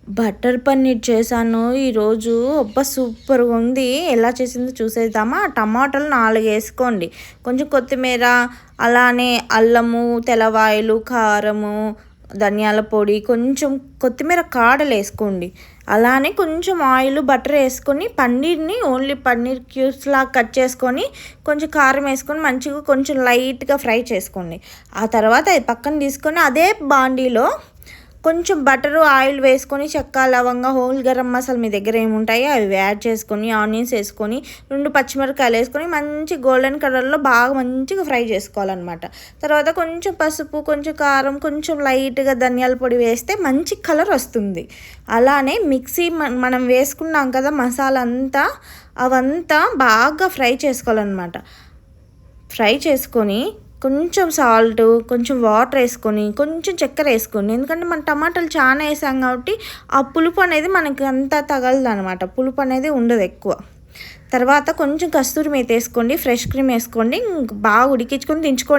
Butter paneer చేశాను ఈరోజు. అబ్బా! సూపర్‌గా ఉంది. ఎలా చేసిందో చూసేద్దామా? టమాటాలు 4 ఏసుకోండి. కొంచెం కొత్తిమీర, అలానే అల్లము, తెల్లవాయలు, కారము, ధనియాల పొడి, కొంచెం కొత్తిమీర కాడలేసుకోండి. అలానే కొంచెం ఆయిల్, బటర్ ఏసుకొని పన్నీర్‌ని ఓన్లీ పన్నీర్ క్యూబ్స్‌లాగా కట్ చేసుకొని, కొంచెం కారం ఏసుకొని మంచిగా కొంచెం లైట్‌గా ఫ్రై చేసుకోండి. ఆ తర్వాత అది పక్కన తీసుకొని అదే బాండీలో కొంచెం బటరు, ఆయిల్ వేసుకొని చెక్క, లవంగా, హోల్ గరం మసాలా మీ దగ్గర ఏముంటాయో అవి యాడ్ చేసుకొని, ఆనియన్స్ వేసుకొని, 2 పచ్చిమిరపకాయలు వేసుకొని మంచి గోల్డెన్ కలర్లో బాగా మంచిగా ఫ్రై చేసుకోవాలన్నమాట. తర్వాత కొంచెం పసుపు, కొంచెం కారం, కొంచెం లైట్‌గా ధనియాల పొడి వేస్తే మంచి కలర్ వస్తుంది. అలానే మిక్సీ మనం వేసుకున్నాం కదా మసాలా అంతా, అవంతా బాగా ఫ్రై చేసుకోవాలన్నమాట. ఫ్రై చేసుకొని కొంచెం సాల్టు, కొంచెం వాటర్ వేసుకొని, కొంచెం చక్కెర వేసుకోండి. ఎందుకంటే మనం టమాటాలు చాలా వేసాం కాబట్టి ఆ పులుపు అనేది మనకి అంతా తగలదనమాట. పులుపు అనేది ఉండదు ఎక్కువ. తర్వాత కొంచెం కస్తూరి మేతి వేసుకోండి, ఫ్రెష్ క్రీమ్ వేసుకోండి. బాగా ఉడికించుకొని దించుకోండి.